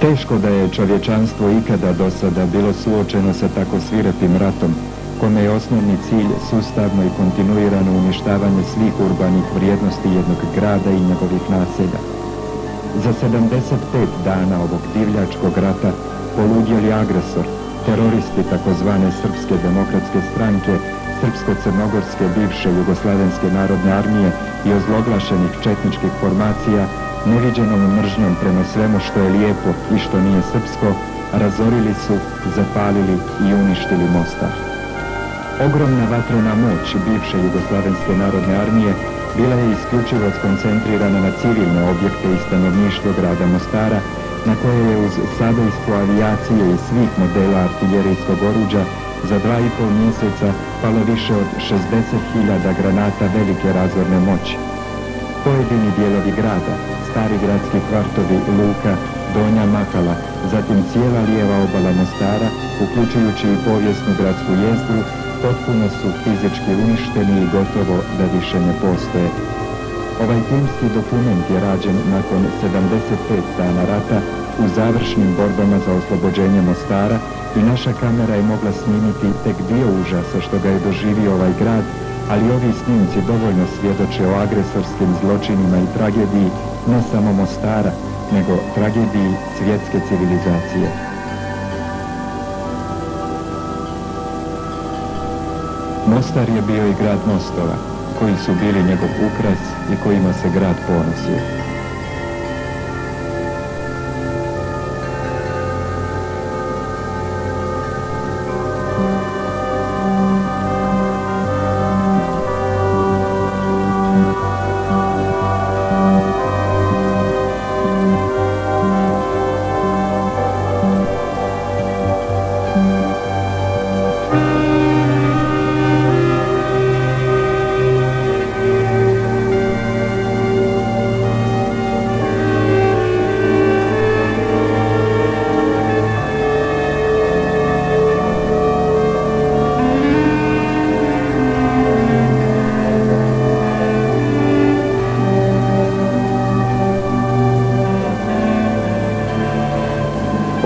Teško da je čovječanstvo ikada do sada bilo suočeno sa tako svirepim ratom, kome je osnovni cilj sustavno i kontinuirano uništavanje svih urbanih vrijednosti jednog grada i njegovih naselja. Za 75 dana ovog divljačkog rata poludjeli agresor, teroristi takozvane Srpske demokratske stranke, Srpsko-crnogorske bivše Jugoslavenske narodne armije i ozloglašenih četničkih formacija, neviđenom mržnjom prema svemu što je lijepo i što nije srpsko, razorili su, zapalili i uništili Mostar. Ogromna vatrena moć bivše Jugoslavenske narodne armije bila je isključivo skoncentrirana na civilne objekte i stanovništvo grada Mostara, na koje je uz sadejstvo avijacije i svih modela artiljerijskog oruđa za 2,5 mjeseca palo više od 60.000 granata velike razorne moći. Pojedini dijelovi grada, stari gradski kvartovi Luka, Donja Makala, zatim cijela lijeva obala Mostara, uključujući i povijesnu gradsku jezgru, potpuno su fizički uništeni i gotovo da više ne postoje. Ovaj filmski dokument je rađen nakon 75 dana rata u završnim borbama za oslobođenje Mostara i naša kamera je mogla snimiti tek dio užasa što ga je doživio ovaj grad, ali ovi snimci dovoljno svjedoče o agresorskim zločinima i tragediji ne samo Mostara, nego tragediji svjetske civilizacije. Mostar je bio i grad mostova, koji su bili njegov ukras i kojima se grad ponosio.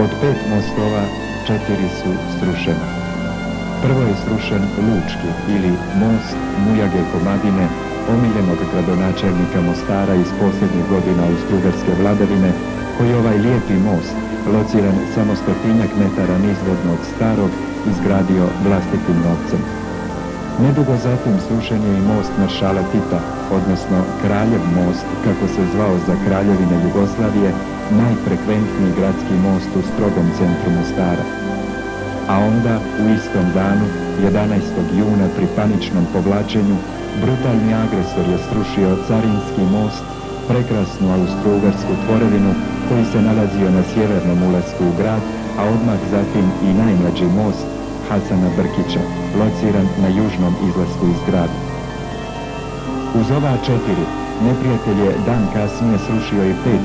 Od 5 mostova 4 su srušena. Prvo je srušen Lučki ili most Mujage Komadine, omiljenog gradonačelnika Mostara iz posljednjih godina austrougarske vladavine, koji ovaj lijepi most, lociran samo 100-tinjak metara nizvodno od starog, izgradio vlastitim novcem. Nedugo zatim srušen je i most maršala Tita, odnosno Kraljev most, kako se zvao za kraljevine Jugoslavije, najfrekventniji gradski most u strogom centru Mostara. A onda, u istom danu, 11. juna pri paničnom povlačenju, brutalni agresor je srušio Carinski most, prekrasnu austrougarsku tvorevinu koji se nalazio na sjevernom ulasku u grad, a odmah zatim i najmlađi most Hasana Brkića, lociran na južnom izlasku iz grada. Uz ova 4, neprijatelj je dan kasnije srušio i 5.,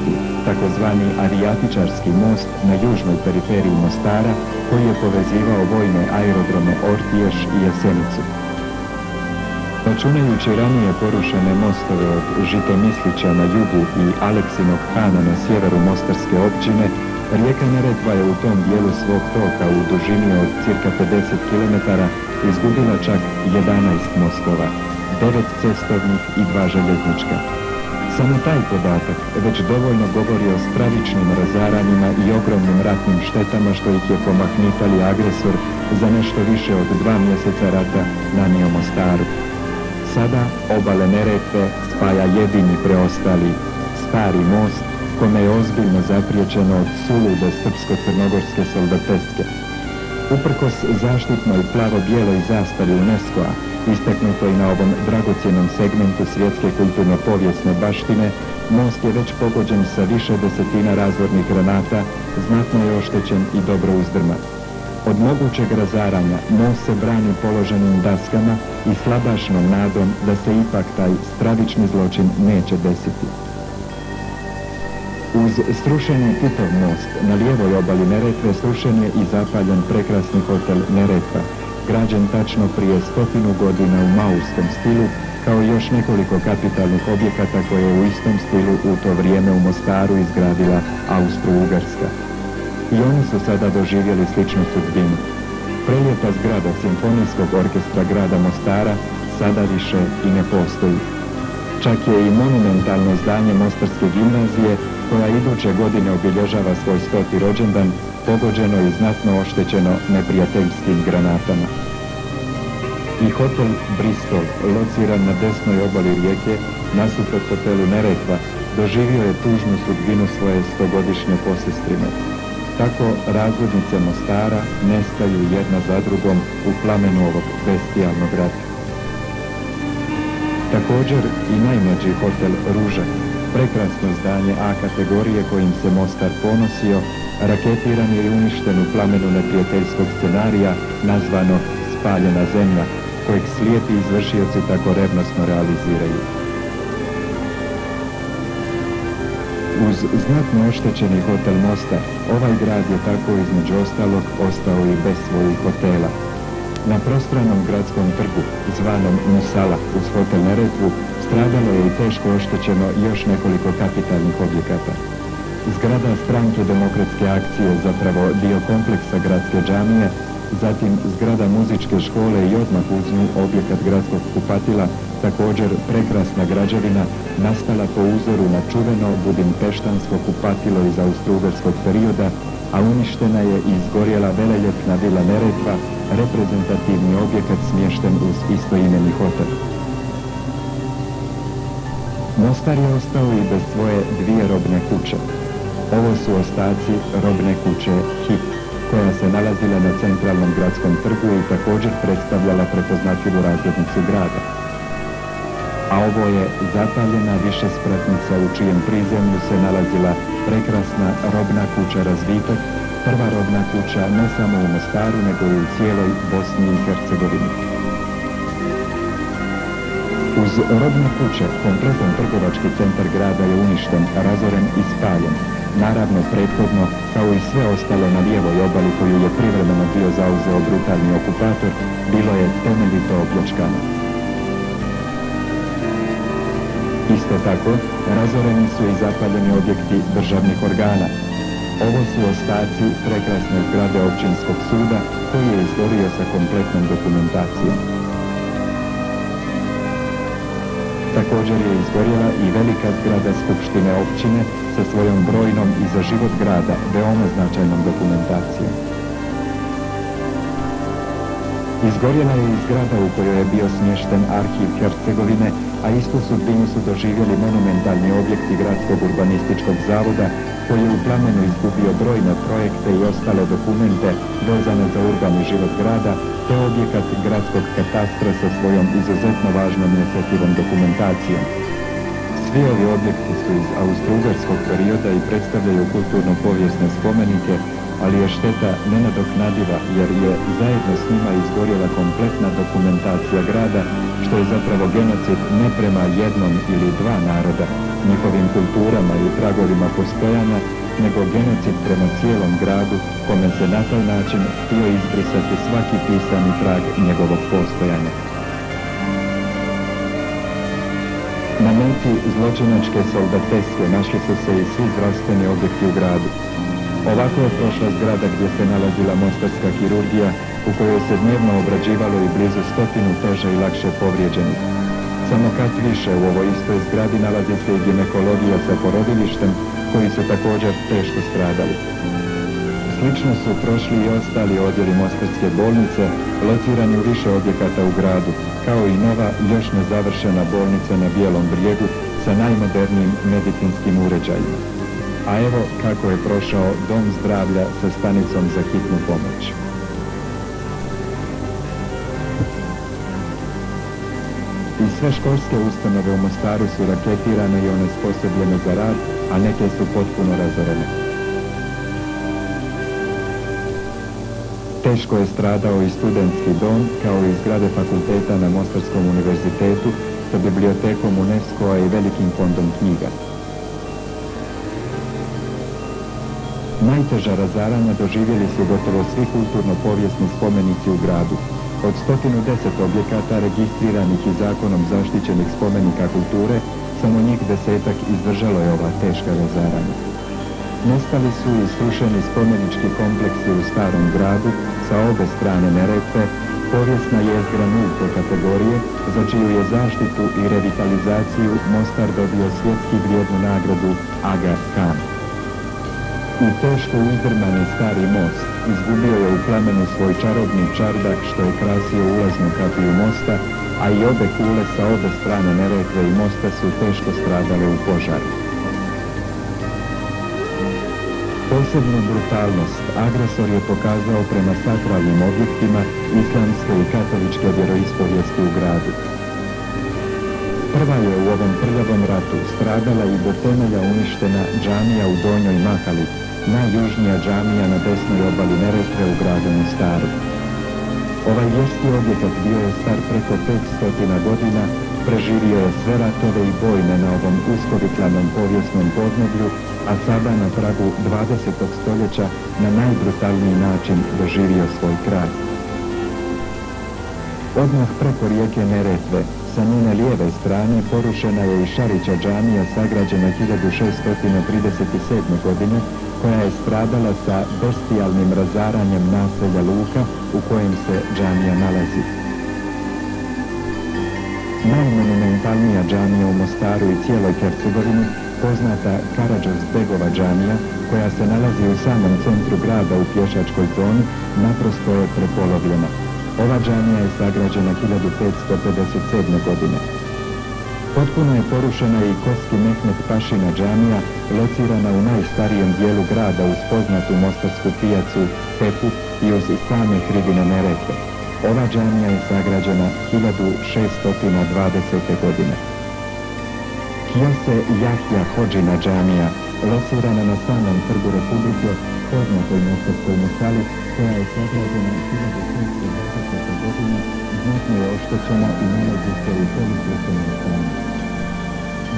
takozvani avijatičarski most na južnoj periferiji Mostara, koji je povezivao vojne aerodrome Ortiješ i Jesenicu. Računajući ranije porušene mostove od Žitomislića na jugu i Aleksinog Hana na sjeveru Mostarske općine, rijeka Neretva je u tom dijelu svog toka u dužini od cirka 50 km izgubila čak 11 mostova, 9 cestovnih i 2 željeznička. Samo taj podatak već dovoljno govori o stravičnim razaranjima i ogromnim ratnim štetama što ih je pomahnitali agresor za nešto više od 2 mjeseca rata nanio Mostaru. Sada obale Neretve spaja jedini preostali stari most, kome je ozbiljno zapriječeno od sulude srpsko-crnogorske soldateske. Uprkos zaštitnoj plavo-bijeloj zastavi UNESCO-a, istaknuto i na ovom dragocjenom segmentu svjetske kulturno-povijesne baštine, most je već pogođen sa više desetina razornih granata, znatno je oštećen i dobro uzdrman. Od mogućeg razaranja most se brani položenim daskama i slabašnom nadom da se ipak taj stravični zločin neće desiti. Uz srušeni Titov most na lijevoj obali Neretve srušen je i zapaljen prekrasni hotel Neretva, građen tačno prije 100 godina u maurskom stilu, kao i još nekoliko kapitalnih objekata koje je u istom stilu u to vrijeme u Mostaru izgradila Austro-Ugarska. I oni su sada doživjeli sličnu sudbinu. Prelijepa zgrada Simfonijskog orkestra grada Mostara sada više i ne postoji. Čak je i monumentalno zdanje Mostarske gimnazije, koja iduće godine obilježava svoj 100. rođendan, pogođeno i znatno oštećeno neprijateljskim granatama. I hotel Bristol, lociran na desnoj obali rijeke, nasuprot hotelu Neretva, doživio je tužnu sudbinu svoje 100-godišnje posestrine. Tako razglednice Mostara nestaju jedna za drugom u plamenu ovog bestijalnog rata. Također i najmlađi hotel Ruža, prekrasno zdanje A kategorije kojim se Mostar ponosio, raketiran je i uništen u plamenu neprijateljskog scenarija nazvano Spaljena zemlja, kojeg slijepi izvršioci tako revnosno realiziraju. Uz znatno oštećeni hotel Mostar, ovaj grad je tako između ostalog ostao i bez svojih hotela. Na prostranom gradskom trgu, zvanom Musala, uz hotel Neretvu, stradalo je i teško oštećeno još nekoliko kapitalnih objekata. Zgrada Stranke demokratske akcije, zapravo dio kompleksa gradske džamije, zatim zgrada muzičke škole i odmah uz nju objekat gradskog kupatila, također prekrasna građevina, nastala po uzoru na čuveno budimpeštansko kupatilo iz austrougarskog perioda, a uništena je i izgorjela veleljepna vila Neretva, reprezentativni objekat smješten uz istoimeni hotel. Mostar je ostao i bez svoje dvije robne kuće. Ovo su ostaci robne kuće Hit, koja se nalazila na centralnom gradskom trgu i također predstavljala prepoznatljivu razglednicu grada. A ovo je zapaljena višespratnica u čijem prizemlju se nalazila prekrasna robna kuća Razvitak, prva robna kuća ne samo u Mostaru nego i u cijeloj Bosni i Hercegovini. Uz robne kuće kompletan trgovački centar grada je uništen, razoren i spaljen. Naravno, prethodno, kao i sve ostalo na lijevoj obali koju je privremeno bio zauzeo brutalni okupator, bilo je temeljito opljačkano. Isto tako, razoreni su i zapaljeni objekti državnih organa. Ovo su ostaci prekrasne zgrade općinskog suda koji je izgorio sa kompletnom dokumentacijom. Također je izgorjela i velika zgrada Skupštine općine sa svojom brojnom i za život grada veoma značajnom dokumentacijom. Izgorjela je i zgrada u kojoj je bio smješten arhiv Hercegovine, a istu sudbinu su doživjeli monumentalni objekti Gradskog urbanističkog zavoda, koji je u plamenu izgubio brojne projekte i ostale dokumente vezane za urbani život grada, te objekat Gradskog katastra sa svojom izuzetno važnom i osjetljivom dokumentacijom. Svi ovi objekti su iz austrougarskog perioda i predstavljaju kulturno-povijesne spomenike, ali je šteta nenadoknadiva jer je zajedno s njima izgorjela kompletna dokumentacija grada, što je zapravo genocid ne prema jednom ili dva naroda, njihovim kulturama i tragovima postojanja, nego genocid prema cijelom gradu, kome se na taj način htio izbrisati svaki pisani trag njegovog postojanja. Na meti zločinačke soldateske našli su se i svi zdravstveni objekti u gradu. Ovako je prošla zgrada gdje se nalazila mostarska kirurgija, u kojoj se dnevno obrađivalo i blizu 100 teže i lakše povrijeđenih. Samo kad više u ovoj istoj zgradi nalazi se i ginekologija sa porodilištem, koji su također teško stradali. Slično su prošli i ostali odjeli Mostarske bolnice, locirani u više objekata u gradu, kao i nova, još nezavršena bolnica na Bijelom brijegu sa najmodernijim medicinskim uređajima. A evo kako je prošao dom zdravlja sa stanicom za hitnu pomoć. I sve školske ustanove u Mostaru su raketirane i onesposobljene za rad, a neke su potpuno razorene. Teško je stradao i studentski dom, kao i zgrade fakulteta na Mostarskom univerzitetu sa bibliotekom UNESCO-a i velikim fondom knjiga. Najteža razaranja doživjeli su gotovo svi kulturno-povijesni spomenici u gradu. Od 110 objekata registriranih i zakonom zaštićenih spomenika kulture, samo njih 10-ak izdržalo je ova teška razaranja. Nestali su i srušeni spomenički kompleksi u Starom gradu sa obe strane Neretve, povijesna jezgra nulte kategorije, za čiju je zaštitu i revitalizaciju Mostar dobio svjetski vrijednu nagradu Aga Khan. I teško uzdrmani stari most izgubio je u plamenu svoj čarobni čardak što je krasio ulaznu kapiju mosta, a i obe kule sa obe strane Neretve i mosta su teško stradale u požaru. Posebnu brutalnost agresor je pokazao prema sakralnim objektima islamske i katoličke vjeroispovijesti u gradu. Prva je u ovom prljavom ratu stradala i do temelja uništena džamija u Donjoj Mahali, najjužnija džamija na desnoj obali Neretve u gradu Mostaru. Ovaj vjerski objekat bio je star preko 500 godina, preživio je sve ratove i vojne na ovom uskoviklanom povijesnom podneblju, a sada na pragu 20. stoljeća na najbrutalniji način doživio svoj kraj. Odmah preko rijeke Neretve, sa njene lijeve strane, porušena je i Šarića džamija sagrađena 1637. godine, koja je stradala sa bestijalnim razaranjem naselja Luka u kojem se džamija nalazi. Najmonumentalnija džamija u Mostaru i cijeloj Hercegovini, poznata Karadžozbegova džamija, koja se nalazi u samom centru grada u pješačkoj zoni, naprosto je prepolovljena. Ova džamija je sagrađena 1557. godine. Potpuno je porušena i Koski Mehmet Pašina džamija, locirana u najstarijem dijelu grada uz poznatu mostarsku pijacu Tepu i uz same hribine Neretve. Ova džamija je sagrađena 1620. godine. Kjose Jahja Hodžina džamija, locirana na samom trgu Republike, poznatoj mostarskoj Musali, koja je sagrađena 1620. godine, znatno je oštećena i nalazi se u polustručenom stanju.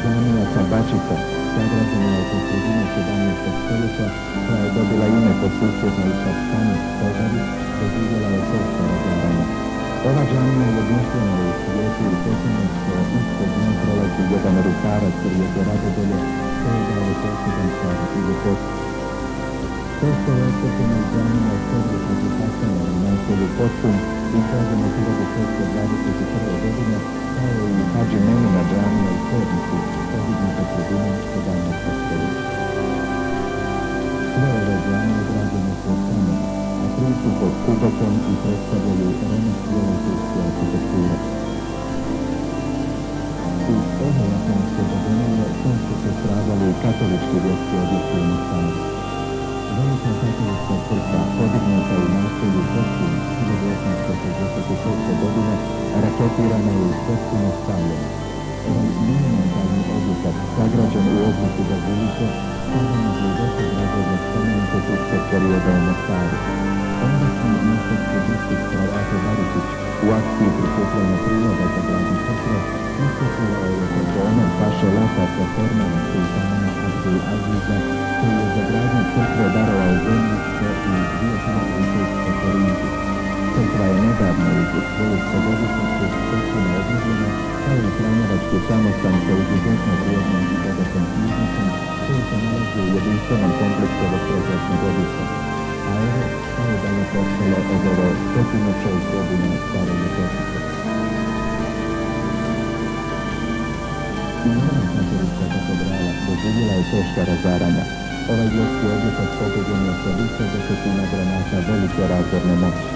Džamija Sabačica, sagrađena je oko sredine 17. stoljeća, koja je dobila ime po susjednoj Sapstani Požari, doživjela je teško razaranje. Ova džamija je jedinstvena u svijetu i posljedno što ispod nje prolazi jedan rukarac rijeke Radobolje, koji daje posljedan čar i ljepotu. Teško je oštećena džamija od Srednjeg Hasana u naselju Potpun, izgrađena 1621. godine, kao i Hadži Memuna džamija u Korniku, podignuta sredinom 17. stoljeća. Sve ove džamije građene su od kamena, a tri su pod kubetom i predstavljaju remek vjerosusske arhitekture. Uz ove japanske dobenove često su stradali i katolički vjerski objekti u Mostaru. Velika katolička crkva, podignuta u naselju Potpun 1866. godine, raketirana je iz potpuno stavljena. Ovaj monumentalni objekat, sagrađen u obliku bazilike, stvarno je došao razloga spomenute turskog perioda u Mostaru. Ondašnji mostarski biskup kralj Ato Barišić u akciji prikupljanja priloga za gradnju crkve istaknuo je kod domen paše Lataca Fermana sultana Abdul Aziza, koji je za gradnju crkve darovao zemljište i 2600 Parizu. Crkva je nedavno iz svoju stogodišnjicu potpuno obnovljena, kao i Franjevački samostan sa izuzetno vrijednom i bogatom knjižnicom, koji se nalazi u jedinstvenom kompleksu ovog prekrasnog objekta. A evo, što je danas ostalo od ove 106 godina stare ljepotnice. I nova katolička katedrala doživjela je teška razaranja. Ovaj vjerski objekat pogođen je sa više desetina granata velike razorne moći.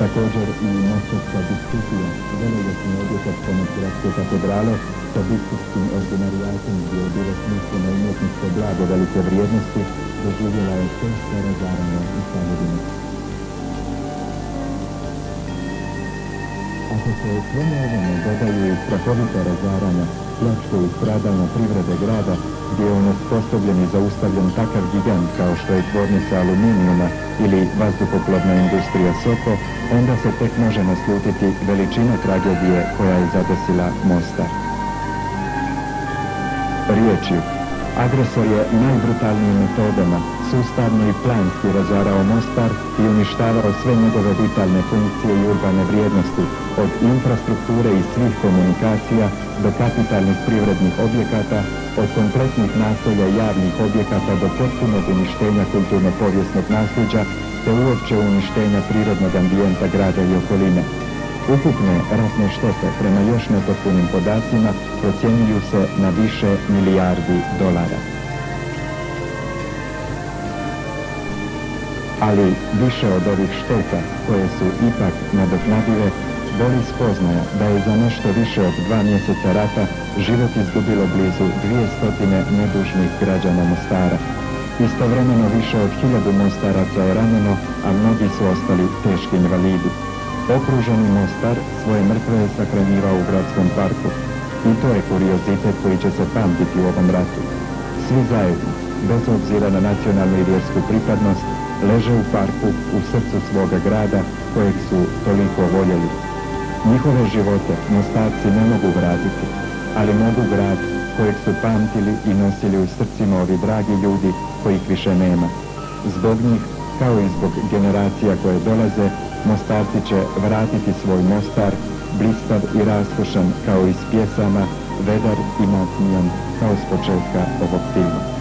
Također i mostarska biskupija, velejesni objekat Pomoćgradske katedrale sa biskupskim ordinarijatom gdje je bilo smišljeno umjetničko blago velike vrijednosti, doživjela je teško razaranje i stavljene. Ako se u svome ovome dodaju i strahovita razaranja, pljačke i stradanja privrede grada, gdje je onesposobljen i zaustavljen takav gigant kao što je tvornica aluminijuma ili vazduhoplovna industrija Soko, onda se tek može naslutiti veličina tragedije koja je zadesila Mostar. Riječju, agresor je najbrutalnijim metodama, sustavno i planski razarao Mostar i uništavao sve njegove vitalne funkcije i urbane vrijednosti, od infrastrukture i svih komunikacija do kapitalnih privrednih objekata, od kompletnih naselja i javnih objekata do potpunog uništenja kulturno-povijesnog nasljeđa te uopće uništenja prirodnog ambijenta grada i okoline. Ukupne ratne štete prema još nepotpunim podacima procjenjuju se na više milijardi dolara. Ali više od ovih šteta, koje su ipak nadoknadive, boli spoznaja da je za nešto više od 2 mjeseca rata život izgubilo blizu 200 nedužnih građana Mostara. Istovremeno više od 1000 Mostaraca je ranjeno, a mnogi su ostali teški invalidi. Okruženi Mostar svoje mrtve je sahranjivao u gradskom parku. I to je kuriozitet koji će se pamtiti u ovom ratu. Svi zajedno, bez obzira na nacionalnu i vjersku pripadnost, leže u parku u srcu svoga grada kojeg su toliko voljeli. Njihove živote Mostarci ne mogu vratiti, ali mogu grad kojeg su pamtili i nosili u srcima ovi dragi ljudi kojih više nema. Zbog njih, kao i zbog generacija koje dolaze, Mostarci će vratiti svoj Mostar, blistav i raskošan kao iz pjesama, vedar i nasmijan kao s početka ovog filma.